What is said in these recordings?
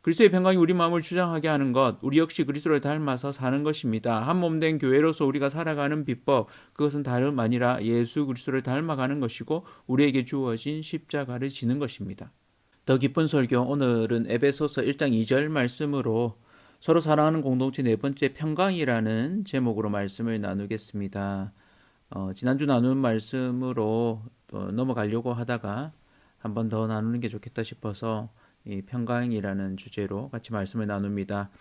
그리스도의 평강이 우리 마음을 주장하게 하는 것, 우리 역시 그리스도를 닮아서 사는 것입니다. 한 몸 된 교회로서 우리가 살아가는 비법, 그것은 다름 아니라 예수 그리스도를 닮아가는 것이고 우리에게 주어진 십자가를 지는 것입니다. 더 깊은 설교, 오늘은 에베소서 1장 2절 말씀으로 서로 사랑하는 공동체 네 번째 평강이라는 제목으로 말씀을 나누겠습니다. 지난주 나눈 말씀으로 넘어가려고 하다가 한 번 더 나누는 게 좋겠다 싶어서 이 평강이라는 주제로 같이 말씀을 나눕니다.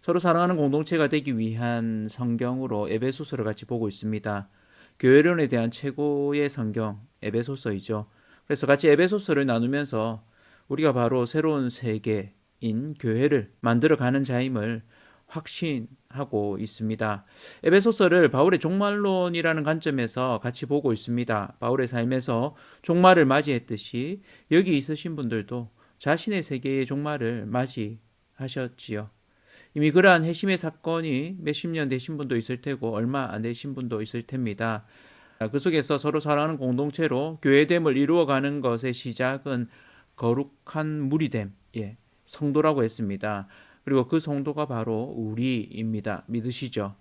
서로 사랑하는 공동체가 되기 위한 성경으로 에베소서를 같이 보고 있습니다. 교회론에 대한 최고의 성경 에베소서이죠. 그래서 같이 에베소서를 나누면서 우리가 바로 새로운 세계인 교회를 만들어가는 자임을 확신하고 있습니다. 에베소서를 바울의 종말론이라는 관점에서 같이 보고 있습니다. 바울의 삶에서 종말을 맞이했듯이 여기 있으신 분들도 자신의 세계의 종말을 맞이하셨지요. 이미 그러한 회심의 사건이 몇십 년 되신 분도 있을 테고 얼마 안 되신 분도 있을 텐입니다. 그 속에서 서로 사랑하는 공동체로 교회됨을 이루어가는 것의 시작은 거룩한 무리됨, 성도라고 했습니다. 그리고 그 성도가 바로 우리입니다. 믿으시죠?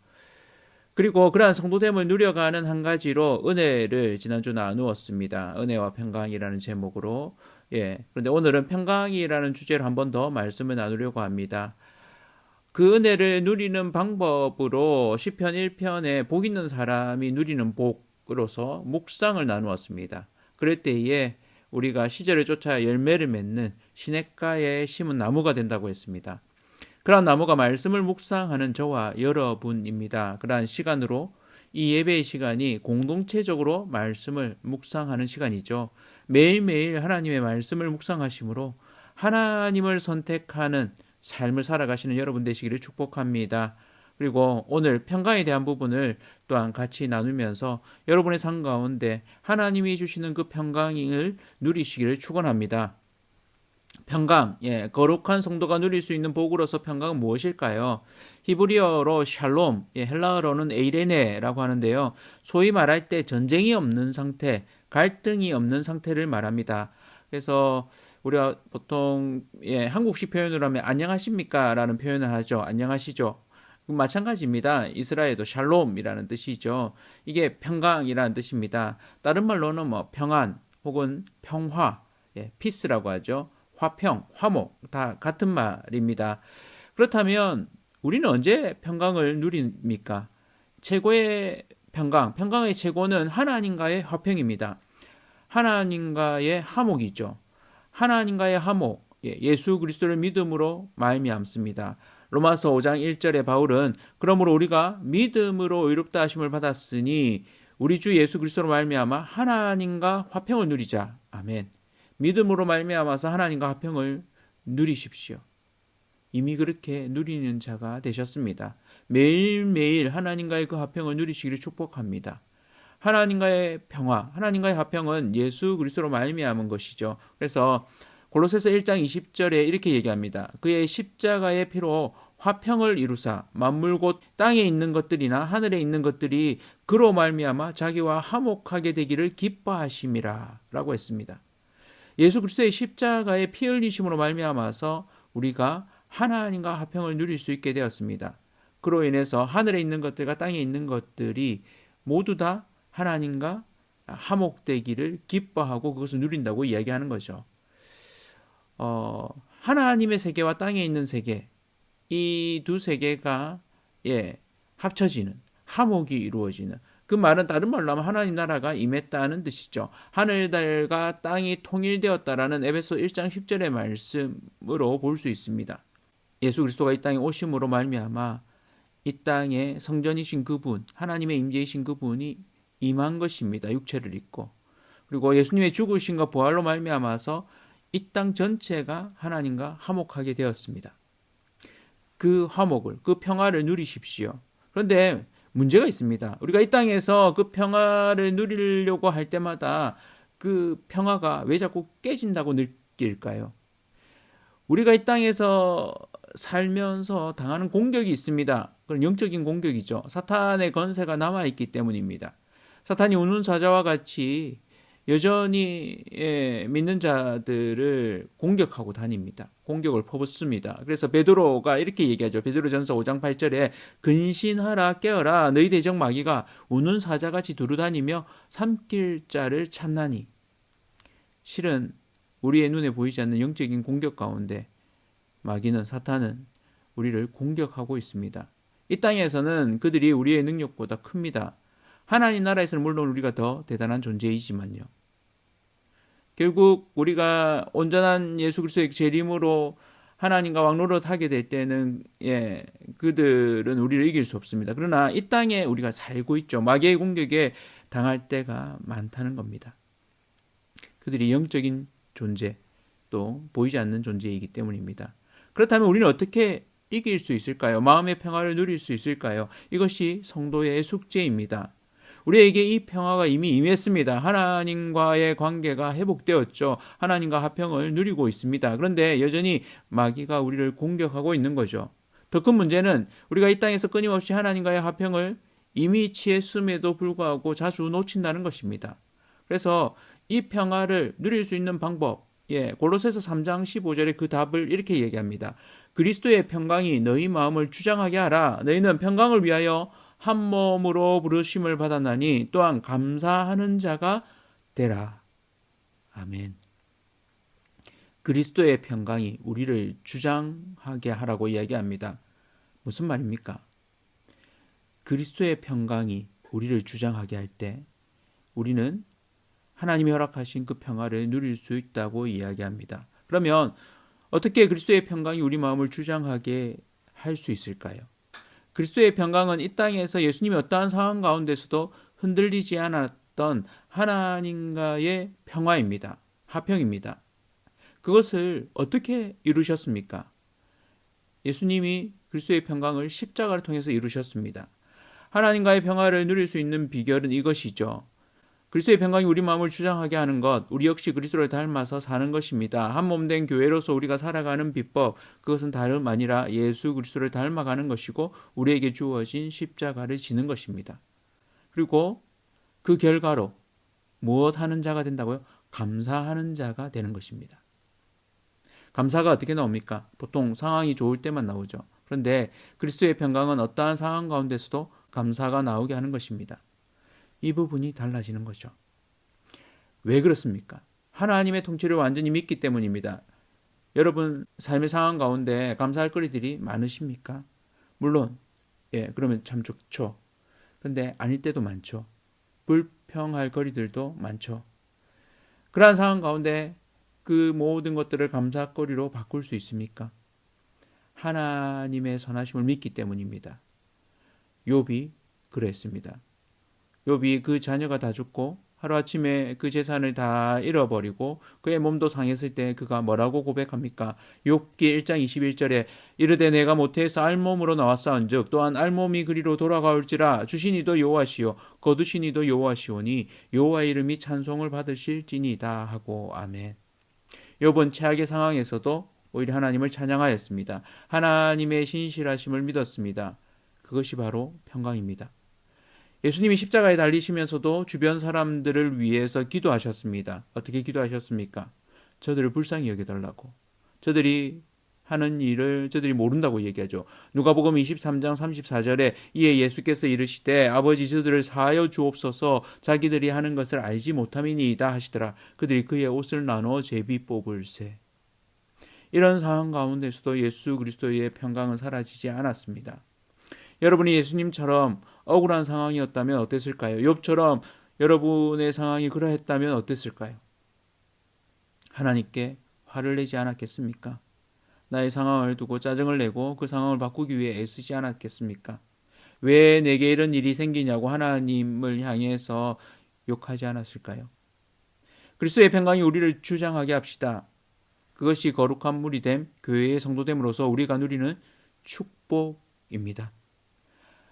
그리고 그러한 성도됨을 누려가는 한 가지로 은혜를 지난주 나누었습니다. 은혜와 평강이라는 제목으로. 그런데 오늘은 평강이라는 주제로 한 번 더 말씀을 나누려고 합니다. 그 은혜를 누리는 방법으로 시편 1편에 복 있는 사람이 누리는 복으로서 묵상을 나누었습니다. 그럴 때에 우리가 시절을 쫓아 열매를 맺는 시냇가에 심은 나무가 된다고 했습니다. 그러한 나무가 말씀을 묵상하는 저와 여러분입니다. 그러한 시간으로 이 예배의 시간이 공동체적으로 말씀을 묵상하는 시간이죠. 매일매일 하나님의 말씀을 묵상하심으로 하나님을 선택하는 삶을 살아가시는 여러분 되시기를 축복합니다. 그리고 오늘 평강에 대한 부분을 또한 같이 나누면서 여러분의 삶 가운데 하나님이 주시는 그 평강을 누리시기를 축원합니다. 평강, 거룩한 성도가 누릴 수 있는 복으로서 평강은 무엇일까요? 히브리어로 샬롬, 헬라어로는 에이레네라고 하는데요. 소위 말할 때 전쟁이 없는 상태, 갈등이 없는 상태를 말합니다. 그래서 우리가 보통 한국식 표현으로 하면 안녕하십니까? 라는 표현을 하죠. 안녕하시죠? 마찬가지입니다. 이스라엘도 샬롬이라는 뜻이죠. 이게 평강이라는 뜻입니다. 다른 말로는 평안 혹은 평화, 피스라고 하죠. 화평, 화목 다 같은 말입니다. 그렇다면 우리는 언제 평강을 누립니까? 최고의 평강의 최고는 하나님과의 화평입니다. 하나님과의 화목이죠. 하나님과의 화목, 예수 그리스도를 믿음으로 말미암습니다. 로마서 5장 1절에 바울은 그러므로 우리가 믿음으로 의롭다 하심을 받았으니 우리 주 예수 그리스도로 말미암아 하나님과 화평을 누리자. 아멘. 믿음으로 말미암아서 하나님과 화평을 누리십시오. 이미 그렇게 누리는 자가 되셨습니다. 매일매일 하나님과의 그 화평을 누리시기를 축복합니다. 하나님과의 평화, 하나님과의 화평은 예수 그리스도로 말미암은 것이죠. 그래서 골로새서 1장 20절에 이렇게 얘기합니다. 그의 십자가의 피로 화평을 이루사 만물 곧 땅에 있는 것들이나 하늘에 있는 것들이 그로 말미암아 자기와 화목하게 되기를 기뻐하심이라 라고 했습니다. 예수 그리스도의 십자가의 피 흘리심으로 말미암아서 우리가 하나님과 화평을 누릴 수 있게 되었습니다. 그로 인해서 하늘에 있는 것들과 땅에 있는 것들이 모두 다 하나님과 화목되기를 기뻐하고 그것을 누린다고 이야기하는 거죠. 하나님의 세계와 땅에 있는 세계, 이 두 세계가 합쳐지는, 화목이 이루어지는, 그 말은 다른 말로 하면 하나님 나라가 임했다는 뜻이죠. 하늘과 땅이 통일되었다라는 에베소 1장 10절의 말씀으로 볼 수 있습니다. 예수 그리스도가 이 땅에 오심으로 말미암아 이 땅에 성전이신 그분, 하나님의 임재이신 그분이 임한 것입니다. 육체를 입고. 그리고 예수님의 죽으심과 부활로 말미암아서 이 땅 전체가 하나님과 화목하게 되었습니다. 그 화목을, 그 평화를 누리십시오. 그런데 문제가 있습니다. 우리가 이 땅에서 그 평화를 누리려고 할 때마다 그 평화가 왜 자꾸 깨진다고 느낄까요? 우리가 이 땅에서 살면서 당하는 공격이 있습니다. 그건 영적인 공격이죠. 사탄의 권세가 남아있기 때문입니다. 사탄이 우는 사자와 같이 여전히 믿는 자들을 공격하고 다닙니다. 공격을 퍼붓습니다. 그래서 베드로가 이렇게 얘기하죠. 베드로전서 5장 8절에 근신하라 깨어라 너희 대적 마귀가 우는 사자같이 두루다니며 삼킬 자를 찾나니. 실은 우리의 눈에 보이지 않는 영적인 공격 가운데 마귀는 사탄은 우리를 공격하고 있습니다. 이 땅에서는 그들이 우리의 능력보다 큽니다. 하나님 나라에서는 물론 우리가 더 대단한 존재이지만요. 결국 우리가 온전한 예수 그리스도의 재림으로 하나님과 왕노릇 하게 될 때는 그들은 우리를 이길 수 없습니다. 그러나 이 땅에 우리가 살고 있죠. 마귀의 공격에 당할 때가 많다는 겁니다. 그들이 영적인 존재 또 보이지 않는 존재이기 때문입니다. 그렇다면 우리는 어떻게 이길 수 있을까요? 마음의 평화를 누릴 수 있을까요? 이것이 성도의 숙제입니다. 우리에게 이 평화가 이미 임했습니다. 하나님과의 관계가 회복되었죠. 하나님과 화평을 누리고 있습니다. 그런데 여전히 마귀가 우리를 공격하고 있는 거죠. 더 큰 문제는 우리가 이 땅에서 끊임없이 하나님과의 화평을 이미 취했음에도 불구하고 자주 놓친다는 것입니다. 그래서 이 평화를 누릴 수 있는 방법, 골로새서 3장 15절에 그 답을 이렇게 얘기합니다. 그리스도의 평강이 너희 마음을 주장하게 하라. 너희는 평강을 위하여 한 몸으로 부르심을 받았나니 또한 감사하는 자가 되라. 아멘. 그리스도의 평강이 우리를 주장하게 하라고 이야기합니다. 무슨 말입니까? 그리스도의 평강이 우리를 주장하게 할 때 우리는 하나님이 허락하신 그 평화를 누릴 수 있다고 이야기합니다. 그러면 어떻게 그리스도의 평강이 우리 마음을 주장하게 할 수 있을까요? 그리스도의 평강은 이 땅에서 예수님이 어떠한 상황 가운데서도 흔들리지 않았던 하나님과의 평화입니다. 화평입니다. 그것을 어떻게 이루셨습니까? 예수님이 그리스도의 평강을 십자가를 통해서 이루셨습니다. 하나님과의 평화를 누릴 수 있는 비결은 이것이죠. 그리스도의 평강이 우리 마음을 주장하게 하는 것, 우리 역시 그리스도를 닮아서 사는 것입니다. 한 몸 된 교회로서 우리가 살아가는 비법, 그것은 다름 아니라 예수 그리스도를 닮아가는 것이고 우리에게 주어진 십자가를 지는 것입니다. 그리고 그 결과로 무엇 하는 자가 된다고요? 감사하는 자가 되는 것입니다. 감사가 어떻게 나옵니까? 보통 상황이 좋을 때만 나오죠. 그런데 그리스도의 평강은 어떠한 상황 가운데서도 감사가 나오게 하는 것입니다. 이 부분이 달라지는 거죠. 왜 그렇습니까? 하나님의 통치를 완전히 믿기 때문입니다. 여러분 삶의 상황 가운데 감사할 거리들이 많으십니까? 물론 그러면 참 좋죠. 그런데 아닐 때도 많죠. 불평할 거리들도 많죠. 그러한 상황 가운데 그 모든 것들을 감사거리로 바꿀 수 있습니까? 하나님의 선하심을 믿기 때문입니다. 욥이 그랬습니다. 욥이 그 자녀가 다 죽고 하루아침에 그 재산을 다 잃어버리고 그의 몸도 상했을 때 그가 뭐라고 고백합니까? 욥기 1장 21절에 이르되 내가 모태에서 알몸으로 나왔사온즉 또한 알몸이 그리로 돌아가올지라 주시니도 여호와시요 거두시니도 여호와시오니 여호와의 이름이 찬송을 받으실지니이다 하고 아멘. 욥은 최악의 상황에서도 오히려 하나님을 찬양하였습니다. 하나님의 신실하심을 믿었습니다. 그것이 바로 평강입니다. 예수님이 십자가에 달리시면서도 주변 사람들을 위해서 기도하셨습니다. 어떻게 기도하셨습니까? 저들을 불쌍히 여겨달라고. 저들이 하는 일을 저들이 모른다고 얘기하죠. 누가복음 23장 34절에 이에 예수께서 이르시되 아버지 저들을 사하여 주옵소서 자기들이 하는 것을 알지 못함이니이다 하시더라. 그들이 그의 옷을 나누어 제비 뽑을세. 이런 상황 가운데서도 예수 그리스도의 평강은 사라지지 않았습니다. 여러분이 예수님처럼 억울한 상황이었다면 어땠을까요? 욥처럼 여러분의 상황이 그러했다면 어땠을까요? 하나님께 화를 내지 않았겠습니까? 나의 상황을 두고 짜증을 내고 그 상황을 바꾸기 위해 애쓰지 않았겠습니까? 왜 내게 이런 일이 생기냐고 하나님을 향해서 욕하지 않았을까요? 그리스도의 평강이 우리를 주장하게 합시다. 그것이 거룩한 물이 됨 교회의 성도됨으로써 우리가 누리는 축복입니다.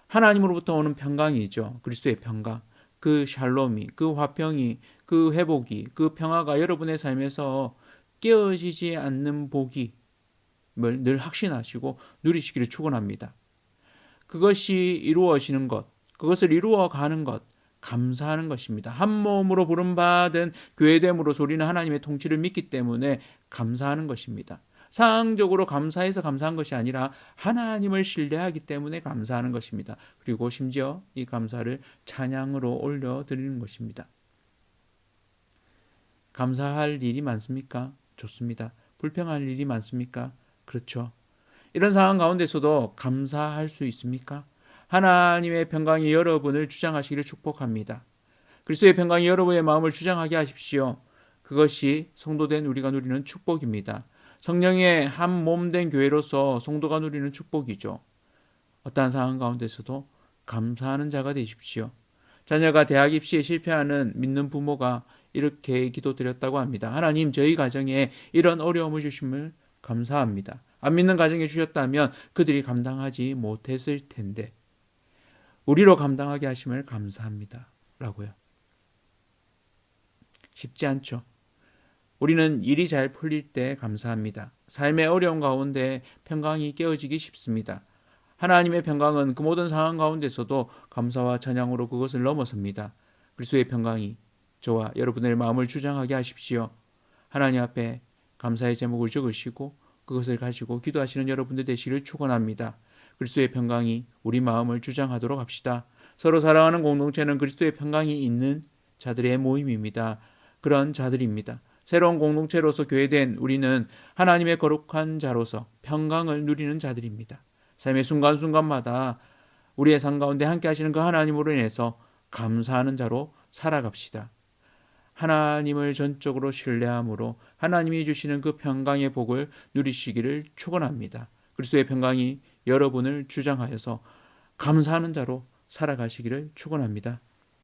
하나님으로부터 오는 평강이죠. 그리스도의 평강, 그 샬롬이, 그 화평이, 그 회복이, 그 평화가 여러분의 삶에서 깨어지지 않는 복임을 늘 확신하시고 누리시기를 축원합니다. 그것이 이루어지는 것, 그것을 이루어가는 것, 감사하는 것입니다. 한 몸으로 부름받은 교회됨으로써 우리는 하나님의 통치를 믿기 때문에 감사하는 것입니다. 상황적으로 감사해서 감사한 것이 아니라 하나님을 신뢰하기 때문에 감사하는 것입니다. 그리고 심지어 이 감사를 찬양으로 올려드리는 것입니다. 감사할 일이 많습니까? 좋습니다. 불평할 일이 많습니까? 그렇죠. 이런 상황 가운데서도 감사할 수 있습니까? 하나님의 평강이 여러분을 주장하시기를 축복합니다. 그리스도의 평강이 여러분의 마음을 주장하게 하십시오. 그것이 성도된 우리가 누리는 축복입니다. 성령의 한 몸된 교회로서 성도가 누리는 축복이죠. 어떠한 상황 가운데서도 감사하는 자가 되십시오. 자녀가 대학 입시에 실패하는 믿는 부모가 이렇게 기도드렸다고 합니다. 하나님, 저희 가정에 이런 어려움을 주심을 감사합니다. 안 믿는 가정에 주셨다면 그들이 감당하지 못했을 텐데 우리로 감당하게 하심을 감사합니다. 라고요. 쉽지 않죠. 우리는 일이 잘 풀릴 때 감사합니다. 삶의 어려움 가운데 평강이 깨어지기 쉽습니다. 하나님의 평강은 그 모든 상황 가운데서도 감사와 찬양으로 그것을 넘어섭니다. 그리스도의 평강이 저와 여러분의 마음을 주장하게 하십시오. 하나님 앞에 감사의 제목을 적으시고 그것을 가지고 기도하시는 여러분들 되시기를 축원합니다. 그리스도의 평강이 우리 마음을 주장하도록 합시다. 서로 사랑하는 공동체는 그리스도의 평강이 있는 자들의 모임입니다. 그런 자들입니다. 새로운 공동체로서 교회된 우리는 하나님의 거룩한 자로서 평강을 누리는 자들입니다. 삶의 순간순간마다 우리의 삶 가운데 함께 하시는 그 하나님으로 인해서 감사하는 자로 살아갑시다. 하나님을 전적으로 신뢰함으로 하나님이 주시는 그 평강의 복을 누리시기를 축원합니다. 그리스도의 평강이 여러분을 주장하여서 감사하는 자로 살아가시기를 축원합니다.